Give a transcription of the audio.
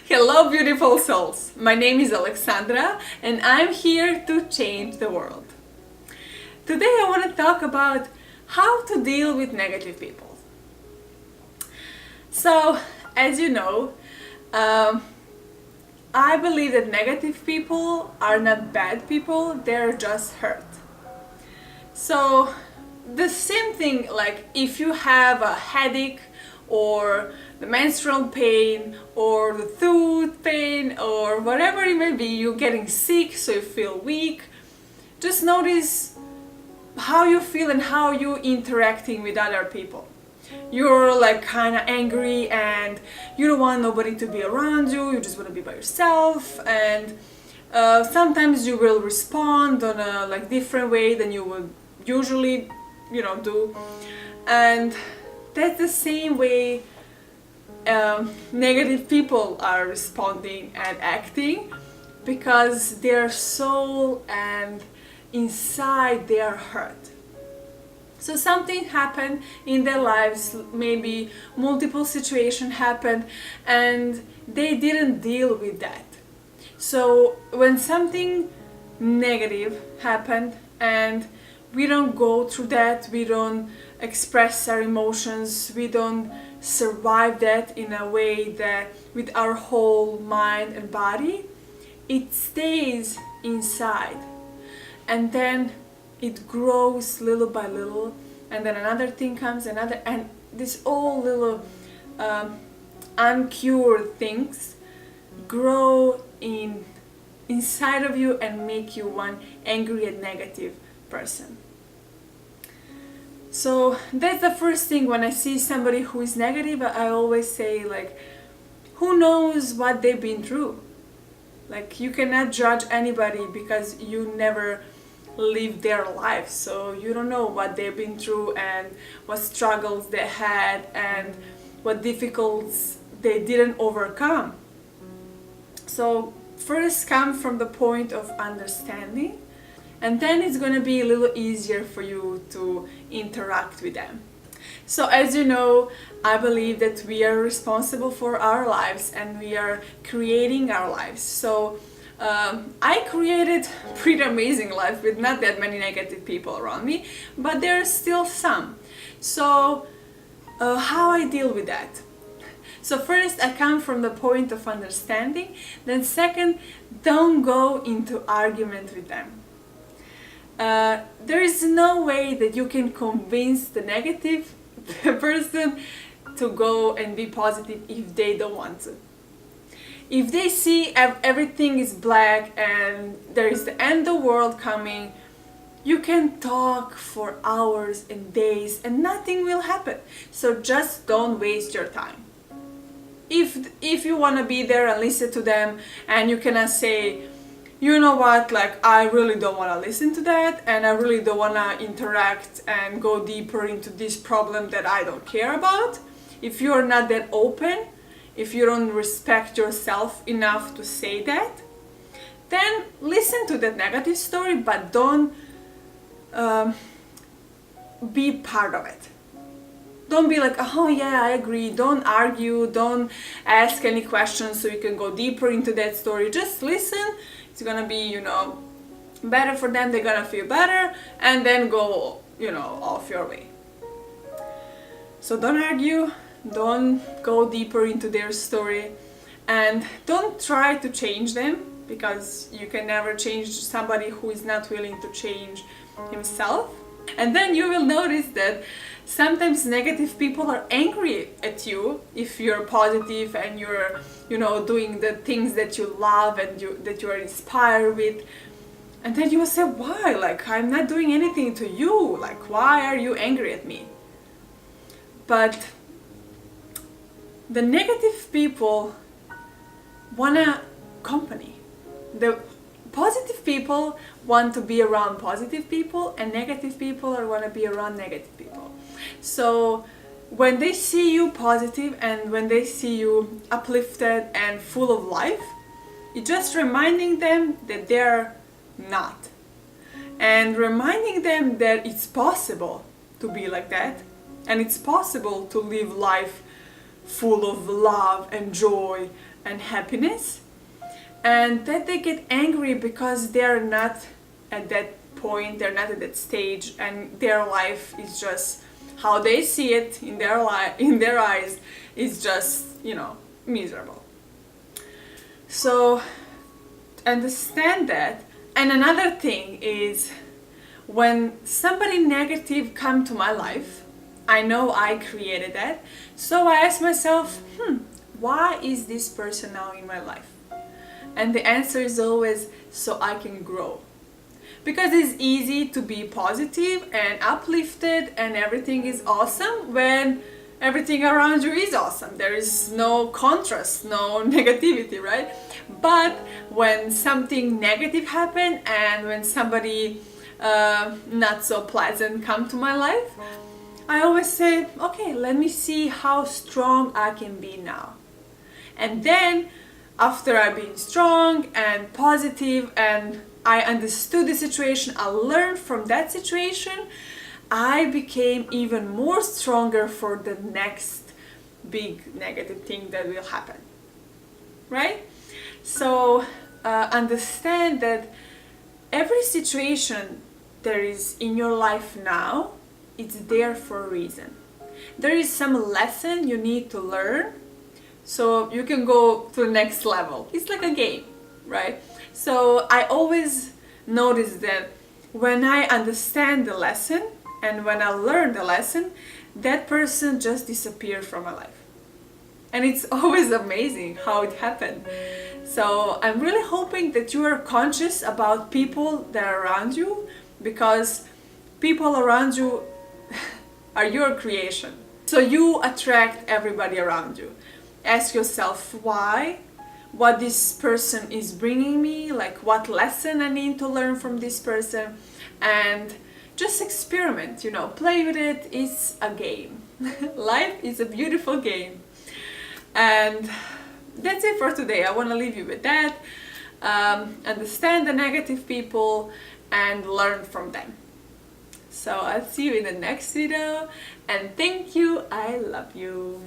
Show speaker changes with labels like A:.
A: Hello, beautiful souls. My name is Alexandra, and I'm here to change the world. Today, I want to talk about how to deal with negative people. So, as you know, I believe that negative people are not bad people, they're just hurt. So, the same thing, like if you have a headache or the menstrual pain or the tooth pain or whatever it may be, you're getting sick, so you feel weak. Just notice how you feel and how you're interacting with other people. You're like kind of angry and you don't want nobody to be around you, you just want to be by yourself, and sometimes you will respond on a like different way than you would usually do, and that's the same way negative people are responding and acting, because their soul and inside they are hurt. So something happened in their lives, maybe multiple situations happened and they didn't deal with that. So when something negative happened and we don't go through that, we don't express our emotions, we don't survive that in a way that with our whole mind and body, it stays inside, and then it grows little by little, and then another thing comes, another, and this all little uncured things grow inside of you and make you one angry and negative person. So that's the first thing. When I see somebody who is negative, I always say, like, who knows what they've been through? Like, you cannot judge anybody because you never lived their life, so you don't know what they've been through and what struggles they had and what difficulties they didn't overcome. So first come from the point of understanding, and then it's going to be a little easier for you to interact with them. So as you know, I believe that we are responsible for our lives and we are creating our lives. So I created pretty amazing life with not that many negative people around me, but there are still some. So how I deal with that? So first, I come from the point of understanding. Then second, don't go into argument with them. There is no way that you can convince the negative person to go and be positive if they don't want to. If they see everything is black and there is the end of the world coming, you can talk for hours and days and nothing will happen. So just don't waste your time. If you want to be there and listen to them, and you cannot say, you know what, like, I really don't want to listen to that, and I really don't want to interact and go deeper into this problem that I don't care about. If you're not that open, if you don't respect yourself enough to say that, then listen to that negative story, but don't be part of it. Don't be like, oh yeah, I agree. Don't argue, don't ask any questions so you can go deeper into that story. Just listen. It's gonna be, better for them. They're gonna feel better, and then go, off your way. So don't argue, don't go deeper into their story, and don't try to change them, because you can never change somebody who is not willing to change himself. And then you will notice that sometimes negative people are angry at you if you're positive and you're, doing the things that you love and that you are inspired with. And then you will say, why? Like, I'm not doing anything to you. Like, why are you angry at me? But the negative people want company. The positive people want to be around positive people, and negative people want to be around negative people. So when they see you positive and when they see you uplifted and full of life, it's just reminding them that they're not, and reminding them that it's possible to be like that, and it's possible to live life full of love and joy and happiness, and that they get angry because they're not at that point, they're not at that stage, and their life is just how they see it in their in their eyes is just, miserable. So understand that. And another thing is, when somebody negative come to my life, I know I created that, so I ask myself, why is this person now in my life? And the answer is always so I can grow. Because it's easy to be positive and uplifted and everything is awesome when everything around you is awesome. There is no contrast, no negativity, right? But when something negative happens and when somebody not so pleasant come to my life, I always say, okay, let me see how strong I can be now. And then after I've been strong and positive and I understood the situation, I learned from that situation, I became even more stronger for the next big negative thing that will happen, right? So understand that every situation there is in your life now, it's there for a reason. There is some lesson you need to learn so you can go to the next level. It's like a game, right? So I always notice that when I understand the lesson and when I learn the lesson, that person just disappeared from my life. And it's always amazing how it happened. So I'm really hoping that you are conscious about people that are around you, because people around you are your creation. So you attract everybody around you. Ask yourself why, what this person is bringing me, like what lesson I need to learn from this person, and just experiment, play with it. It's a game. Life is a beautiful game. And that's it for today. I want to leave you with that. Understand the negative people and learn from them. So I'll see you in the next video, and thank you. I love you.